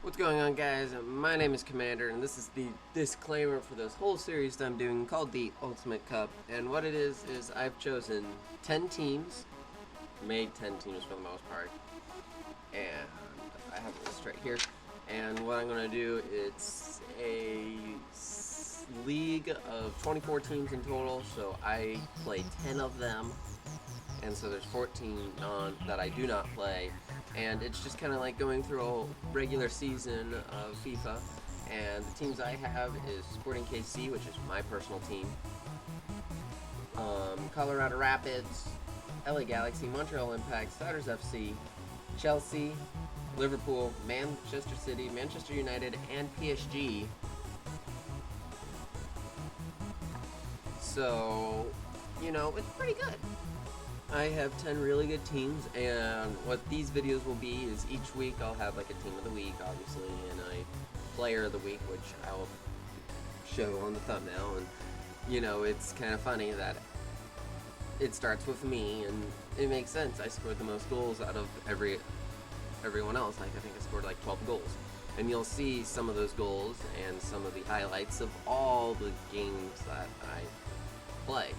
What's going on, guys? My name is Commander, and this is the disclaimer for this whole series that I'm doing called the Ultimate Cup. And what it is I've chosen 10 teams, made 10 teams for the most part, and I have a list right here. And what I'm going to do, it's a league of 24 teams in total, so I play 10 of them. And so there's 14 on that I do not play, and it's just kind of like going through a regular season of FIFA. And the teams I have is Sporting KC, which is my personal team, Colorado Rapids, LA Galaxy, Montreal Impact, Stars FC, Chelsea, Liverpool, Manchester City, Manchester United, and PSG. So, you know, it's pretty good. I have 10 really good teams, and what these videos will be is each week I'll have like a team of the week, obviously, and a player of the week, which I'll show on the thumbnail. And you know, it's kind of funny that it starts with me, and it makes sense. I scored the most goals out of everyone else. Like, I think I scored like 12 goals, and you'll see some of those goals and some of the highlights of all the games that I play.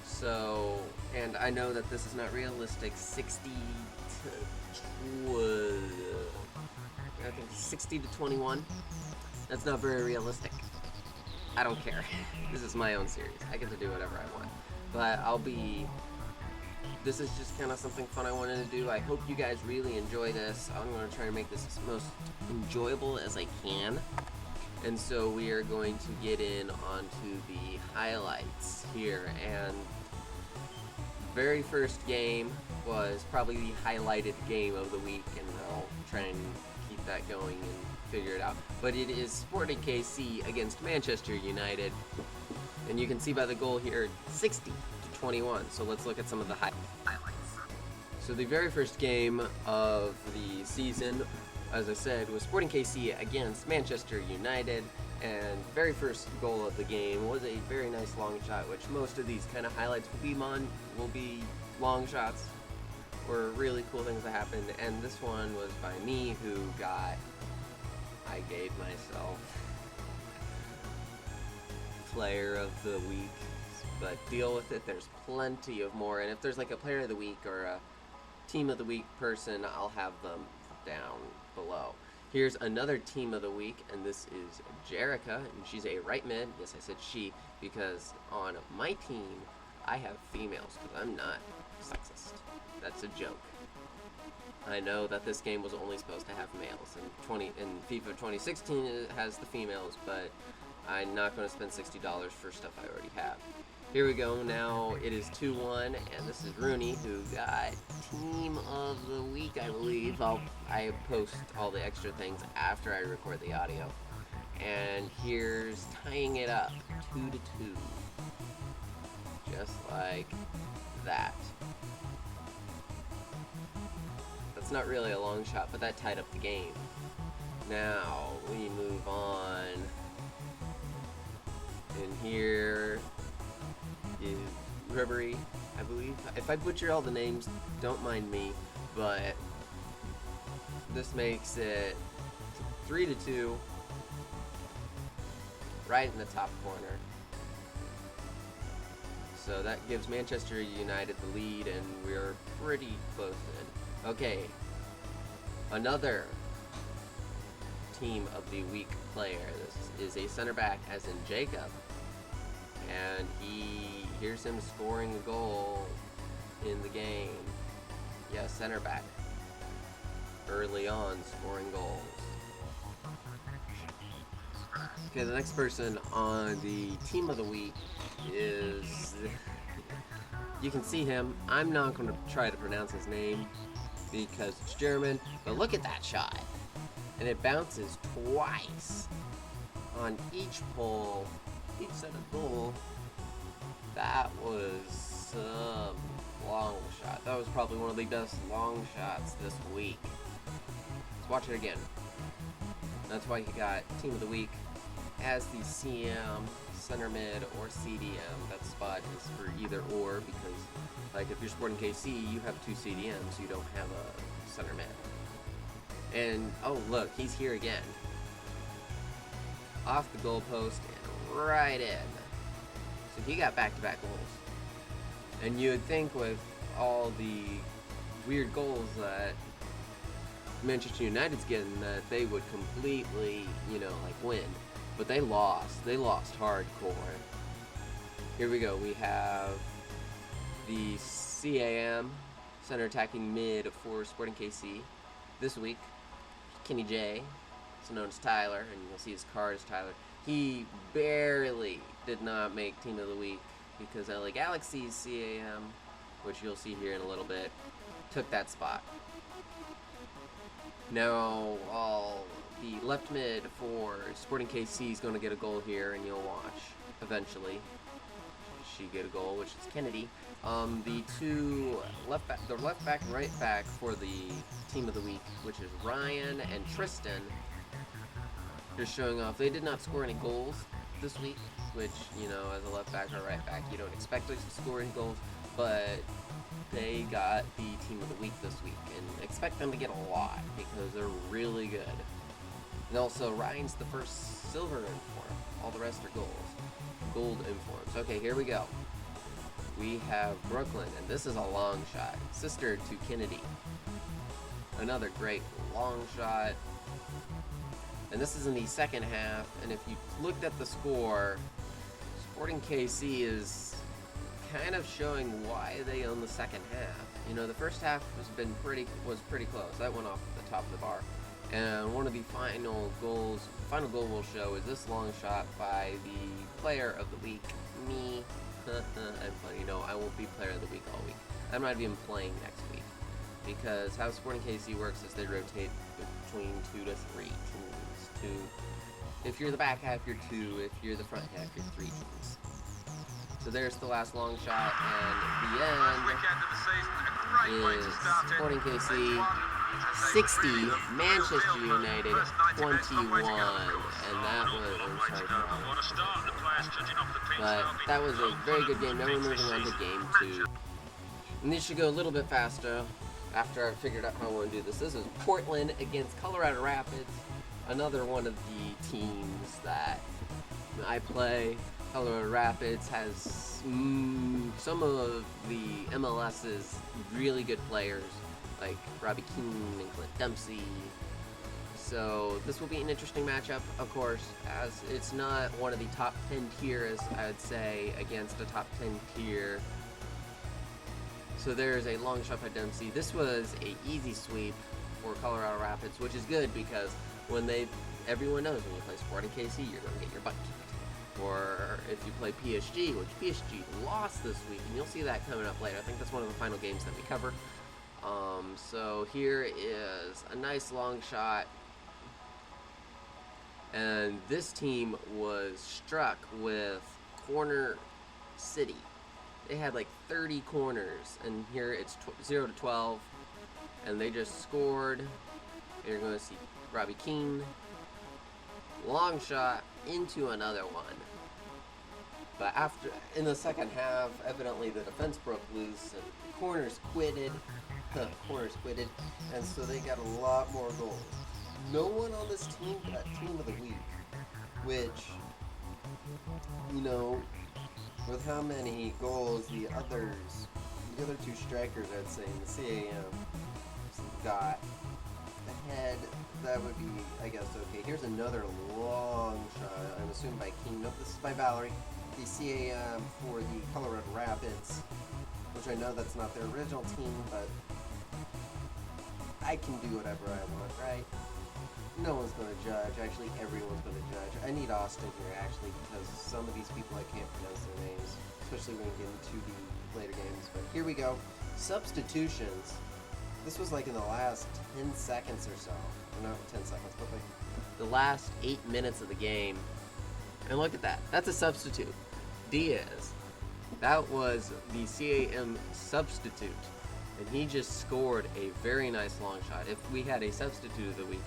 So, and I know that this is not realistic. 60 to 21. That's not very realistic. I don't care. This is my own series. I get to do whatever I want. But this is just kind of something fun I wanted to do. I hope you guys really enjoy this. I'm going to try to make this as most enjoyable as I can. And so we are going to get in onto the highlights here. And very first game was probably the highlighted game of the week, and I'll try and keep that going and figure it out. But it is Sporting KC against Manchester United, and you can see by the goal here, 60 to 21. So let's look at some of the highlights. So the very first game of the season, as I said, was Sporting KC against Manchester United, and very first goal of the game was a very nice long shot, which most of these kind of highlights will be long shots or really cool things that happened. And this one was by me, I gave myself player of the week, but deal with it. There's plenty of more, and if there's like a player of the week or a team of the week person, I'll have them down below. Here's another team of the week, and this is Jerica, and she's a right mid. Yes, I said she, because on my team, I have females, because I'm not sexist. That's a joke. I know that this game was only supposed to have males, and FIFA 2016 has the females, but I'm not going to spend $60 for stuff I already have. Here we go. Now it is 2-1, and this is Rooney, who got Team of the Week, I believe. I post all the extra things after I record the audio. And here's tying it up, 2-2. Just like that. That's not really a long shot, but that tied up the game. Now we move on. And here is Ribery, I believe. If I butcher all the names, don't mind me, but this makes it 3-2, right in the top corner. So that gives Manchester United the lead, and we're pretty close in. Okay, another team of the week player. This is a center back, as in Jacob. And here's him scoring a goal in the game. Yeah, center back. Early on, scoring goals. Okay, the next person on the team of the week is... You can see him. I'm not going to try to pronounce his name because it's German, but look at that shot. And it bounces twice on each pole. Each set of goal. That was some long shot. That was probably one of the best long shots this week. Let's watch it again. That's why he got Team of the Week as the CM, center mid, or CDM. That spot is for either or, because like if you're Sporting KC, you have two CDMs, you don't have a center mid. And, oh look, he's here again. Off the goalpost and right in. So he got back-to-back goals. And you would think with all the weird goals that Manchester United's getting that they would completely, win. But they lost. They lost hardcore. Here we go. We have the CAM, center attacking mid for Sporting KC. This week, Kenny J, also known as Tyler, and you'll see his card is Tyler. He barely did not make Team of the Week because LA Galaxy's CAM, which you'll see here in a little bit, took that spot. Now, the left mid for Sporting KC is going to get a goal here, and you'll watch eventually. She get a goal, which is Kennedy. The two left back and right back for the Team of the Week, which is Ryan and Tristan, just showing off. They did not score any goals this week, which, as a left back or right back, you don't expect them to score any goals, but they got the Team of the Week this week, and expect them to get a lot because they're really good. And also, Ryan's the first silver inform. All the rest are gold informs. Okay, here we go. We have Brooklyn, and this is a long shot. Sister to Kennedy. Another great long shot. And this is in the second half, and if you looked at the score, Sporting KC is kind of showing why they own the second half. The first half was pretty close. That went off the top of the bar. And one of the final goal we'll show is this long shot by the player of the week, me. I won't be player of the week all week. I'm not even playing next week because how Sporting KC works is they rotate between 2 to 3 teams. If you're the back half, you're 2. If you're the front half, you're 3 teams. So there's the last long shot, and the end is Sporting KC 60, Manchester United 21, and that was, but that was a very good game. Now we're moving on to game 2. And these should go a little bit faster after I figured out how I want to do this. This is Portland against Colorado Rapids, another one of the teams that I play. Colorado Rapids has some of the MLS's really good players, like Robbie Keane and Clint Dempsey. So this will be an interesting matchup, of course, as it's not one of the top 10 tiers, I would say, against a top 10 tier. So there's a long shot by Dempsey. This was a easy sweep for Colorado Rapids, which is good because everyone knows when you play Sporting KC, you're going to get your butt kicked. Or if you play PSG, which PSG lost this week, and you'll see that coming up later. I think that's one of the final games that we cover. So here is a nice long shot. And this team was struck with Corner City. They had like 30 corners, and here it's 0 to 12, and they just scored. And you're going to see Robbie Keane. Long shot into another one. But in the second half, evidently the defense broke loose, and corners quitted, and so they got a lot more goals. No one on this team got Team of the Week, which, with how many goals the other 2 strikers, I'd say, in the CAM got ahead, that would be, I guess, okay. Here's another long shot, I'm assuming by King. Nope, this is by Valerie. The CAM for the Colorado Rapids, which I know that's not their original team, but I can do whatever I want, right? No one's going to judge. Actually, everyone's going to judge. I need Austin here, actually, because some of these people I can't pronounce their names, especially when we get into the later games. But here we go. Substitutions. This was like in the last 10 seconds or so. Or not 10 seconds, but like the last 8 minutes of the game. And look at that. That's a substitute. Diaz. That was the CAM substitute. And he just scored a very nice long shot. If we had a substitute of the week,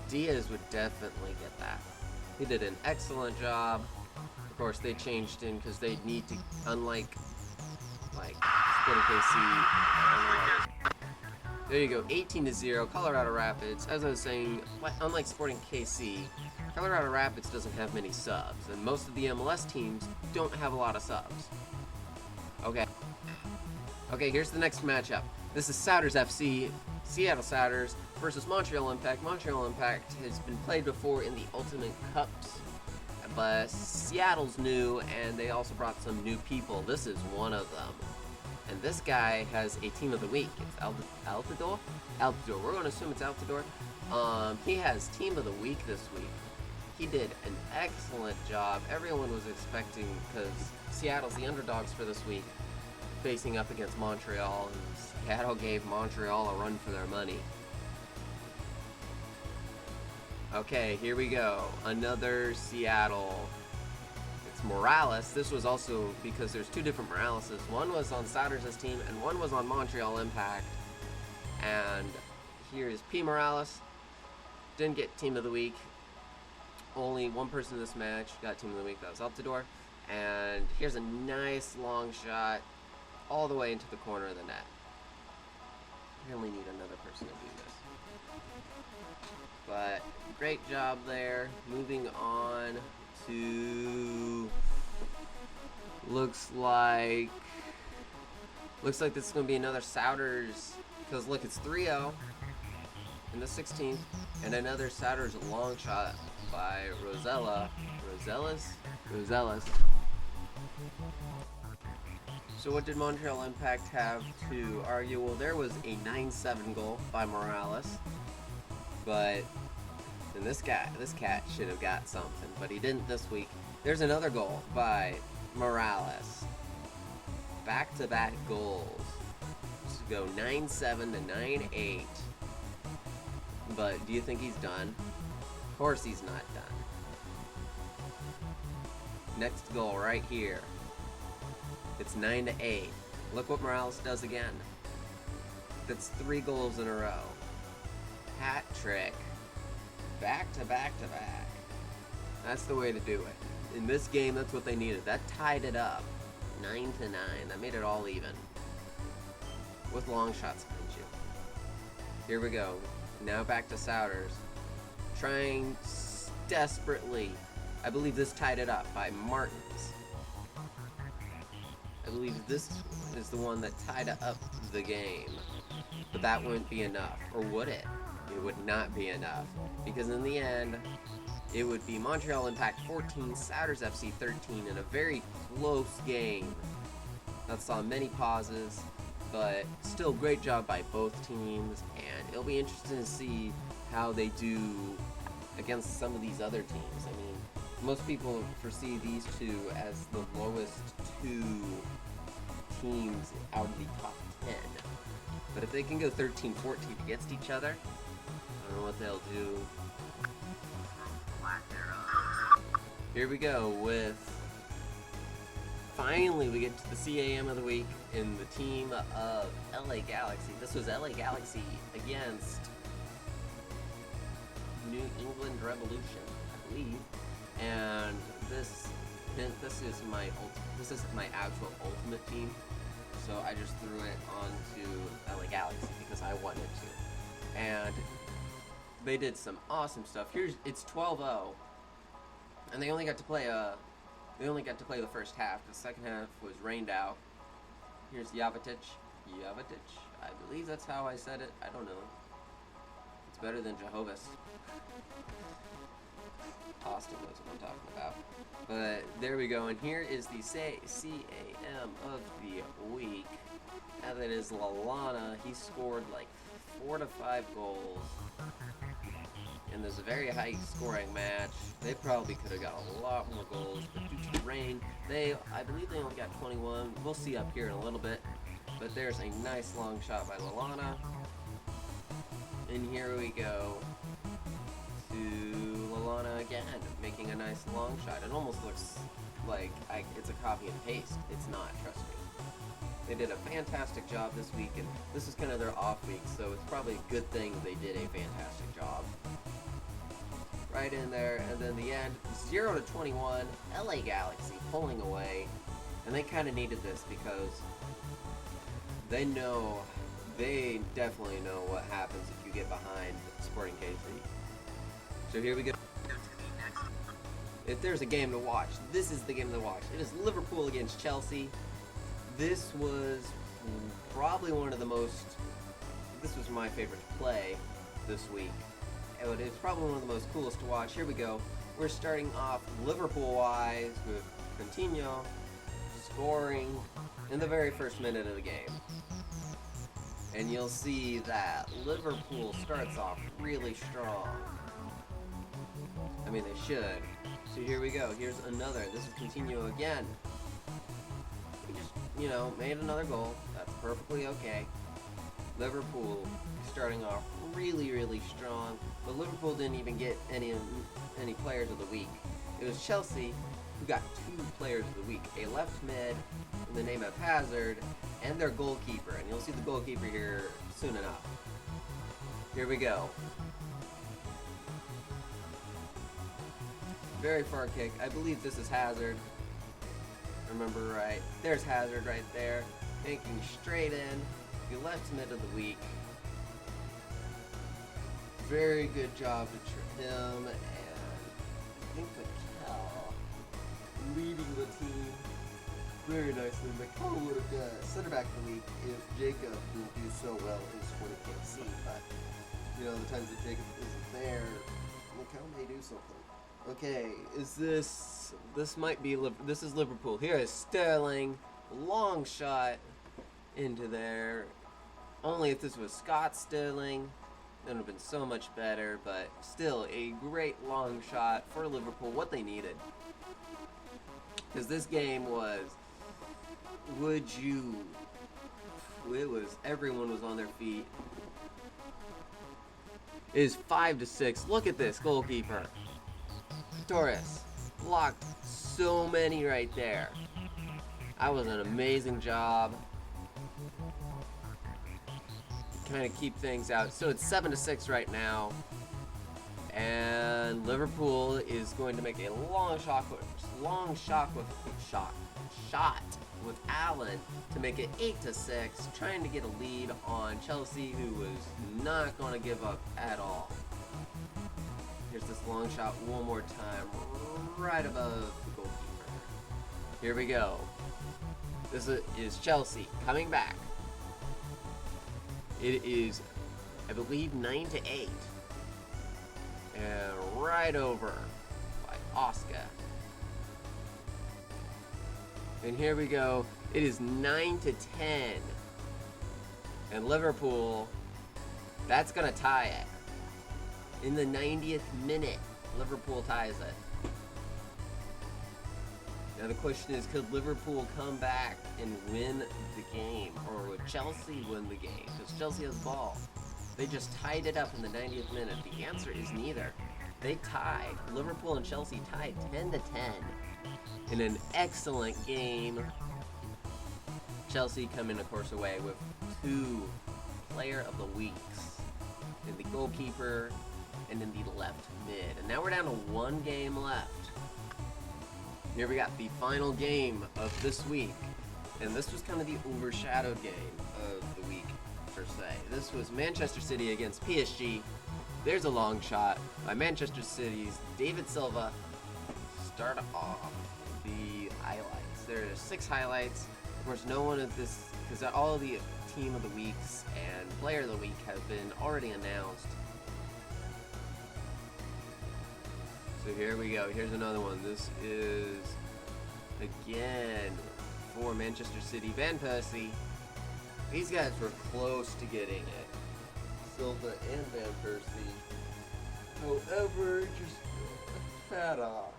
Diaz would definitely get that. He did an excellent job. Of course, they changed him because they need to, unlike Sporting KC, There you go, 18-0, Colorado Rapids. As I was saying, unlike Sporting KC, Colorado Rapids doesn't have many subs, and most of the MLS teams don't have a lot of subs. Okay. Okay, here's the next matchup. This is Souders FC, Seattle Souders versus Montreal Impact. Montreal Impact has been played before in the Ultimate Cups, but Seattle's new, and they also brought some new people. This is one of them. And this guy has a team of the week. It's Altidore? Altidore. We're going to assume it's Altidore. He has team of the week this week. He did an excellent job. Everyone was expecting, because Seattle's the underdogs for this week, facing up against Montreal, and Seattle gave Montreal a run for their money. Okay, here we go. Another Seattle. It's Morales. This was also because there's two different Moraleses. One was on Souders' team, and one was on Montreal Impact. And here is P. Morales. Didn't get team of the week. Only one person in this match got team of the week. That was Altidore. And here's a nice long shot all the way into the corner of the net. We only need another person to do this. But great job there. Moving on to looks like this is going to be another Souders, because look, it's 3-0 in the 16th, and another Souders long shot by Rosellas. So what did Montreal Impact have to argue? Well, there was a 9-7 goal by Morales, but then this cat should have got something, but he didn't this week. There's another goal by Morales. Back-to-back goals. Just go 9-7 to 9-8. But do you think he's done? Of course he's not done. Next goal right here. It's 9-8. Look what Morales does again. That's 3 goals in a row. Hat trick. Back to back to back. That's the way to do it. In this game, that's what they needed. That tied it up. 9-9. That made it all even. With long shots behind you. Here we go. Now back to Souders. Trying desperately. I believe this tied it up by Martins. I believe this is the one that tied up the game. But that wouldn't be enough. Or would it? It would not be enough. Because in the end, it would be Montreal Impact 14, Souders FC 13 in a very close game that saw many pauses, but still great job by both teams, and it'll be interesting to see how they do against some of these other teams. I mean, most people foresee these two as the lowest 2 teams out of the top 10. But if they can go 13-14 against each other, I don't know what they'll do. Here we go with, finally we get to the CAM of the week in the team of LA Galaxy. This was LA Galaxy against New England Revolution, I believe. And this is my actual ultimate team. So I just threw it onto LA Galaxy because I wanted to. And they did some awesome stuff. It's 12-0. And they only got to play the first half. The second half was rained out. Here's Jovetic. I believe that's how I said it. I don't know. It's better than Jehovah's. Austin knows what I'm talking about. But there we go. And here is the CAM of the week. And that is Lalana. He scored like 4 to 5 goals. And there's a very high scoring match. They probably could have got a lot more goals, but due to the rain, I believe they only got 21. We'll see up here in a little bit. But there's a nice long shot by Lalana. And here we go to Lalana again, making a nice long shot. It almost looks like it's a copy and paste. It's not, trust me. They did a fantastic job this week, and this is kind of their off week, so it's probably a good thing they did a fantastic job. Right in there, and then the end, 0 to 21, LA Galaxy pulling away, and they kind of needed this because they know they definitely know what happens if you get behind Sporting KC. So here we go. If there's a game to watch, this is the game to watch. It is Liverpool against Chelsea. This was probably one of the most, this was my favorite to play this week. It's probably one of the most coolest to watch. Here we go. We're starting off Liverpool-wise with Coutinho scoring in the very first minute of the game. And you'll see that Liverpool starts off really strong. I mean, they should. So here we go. Here's another. This is Coutinho again. We just, made another goal. That's perfectly okay. Liverpool starting off really, really strong. But Liverpool didn't even get any players of the week. It was Chelsea who got 2 players of the week. A left mid in the name of Hazard and their goalkeeper. And you'll see the goalkeeper here soon enough. Here we go. Very far kick. I believe this is Hazard. Remember right. There's Hazard right there. Making straight in. The left mid of the week. Very good job to him, and I think Mikel leading the team very nicely. Mikel would have got center back of the week if Jacob didn't do so well in Sporting KC, but the times that Jacob isn't there, Mikel may do something. Okay, this is Liverpool. Here is Sterling, long shot into there. Only if this was Scott Sterling, it would have been so much better, but still a great long shot for Liverpool, what they needed. Because this game was, everyone was on their feet. It is 5-6. Look at this goalkeeper. Torres blocked so many right there. That was an amazing job. Kind of keep things out. So it's 7-6 right now, and Liverpool is going to make a long shot with Allen to make it 8-6, trying to get a lead on Chelsea, who was not going to give up at all. Here's this long shot one more time, right above the goalkeeper. Here we go. This is Chelsea coming back. It is, I believe, 9-8. And right over by Oscar. And here we go. It is 9-10. And Liverpool, that's going to tie it. In the 90th minute, Liverpool ties it. Now the question is, could Liverpool come back and win the game? Or would Chelsea win the game? Because Chelsea has the ball. They just tied it up in the 90th minute. The answer is neither. They tied. Liverpool and Chelsea tied 10-10 in an excellent game. Chelsea coming, of course, away with 2 player of the weeks in the goalkeeper and in the left mid. And now we're down to 1 game left. Here we got the final game of this week. And this was kind of the overshadowed game of the week, per se. This was Manchester City against PSG. There's a long shot by Manchester City's David Silva. Start off the highlights. There are 6 highlights. Of course, no one of this, because all of the team of the weeks and player of the week have been already announced. So here we go. Here's another one. This is, again, for Manchester City, Van Persie. These guys were close to getting it. Silva and Van Persie. However, just a tad off.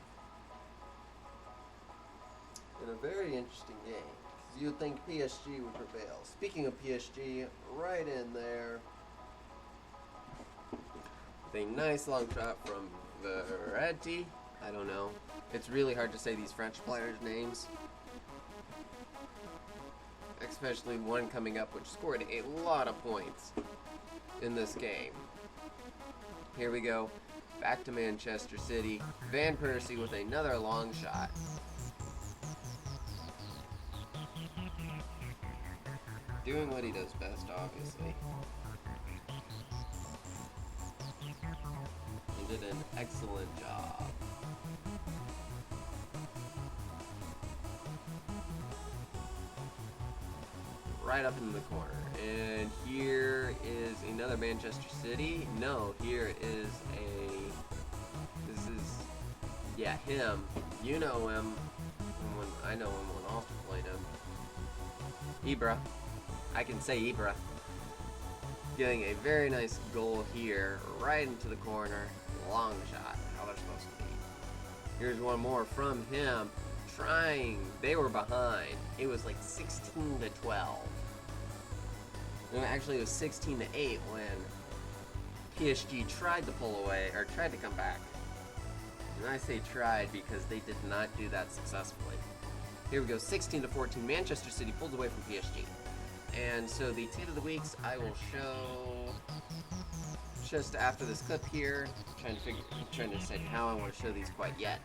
In a very interesting game. Because you would think PSG would prevail. Speaking of PSG, right in there. With a nice long shot from Verratti. I don't know. It's really hard to say these French players' names. Especially one coming up which scored a lot of points in this game. Here we go. Back to Manchester City. Van Persie with another long shot. Doing what he does best, obviously. And did an excellent job. Right up in the corner. And here is another Manchester City. No, here is yeah, him. You know him. I know him when Austin played him. Ibra. I can say Ibra. Getting a very nice goal here, right into the corner. Long shot. How they're supposed to be. Here's one more from him. Trying. They were behind. It was like 16 to 12. No, actually, it was 16 to 8 when PSG tried to pull away, or tried to come back. And I say tried because they did not do that successfully. Here we go, 16 to 14. Manchester City pulls away from PSG. And so the tweet of the weeks I will show just after this clip here. Trying to decide how I want to show these quite yet.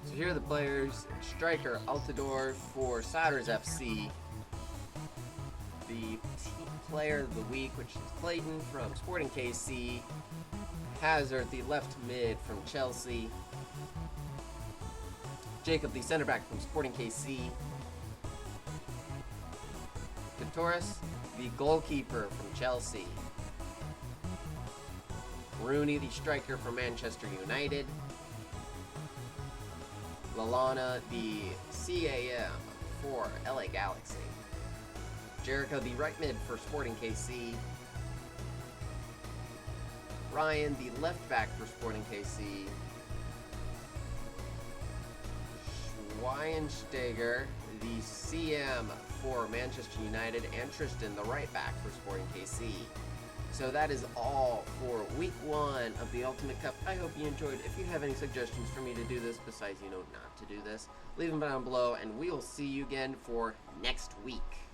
So here are the players. Striker Altidore for Souders FC. The player of the week, which is Clayton from Sporting KC. Hazard, the left mid from Chelsea. Jacob, the center back from Sporting KC. Katoris, the goalkeeper from Chelsea. Rooney, the striker from Manchester United. Lallana, the CAM for LA Galaxy. Jericho, the right mid for Sporting KC. Ryan, the left back for Sporting KC. Schweinsteiger, the CM for Manchester United, and Tristan, the right back for Sporting KC. So that is all for week 1 of the Ultimate Cup. I hope you enjoyed. If you have any suggestions for me to do this, besides, not to do this, leave them down below, and we will see you again for next week.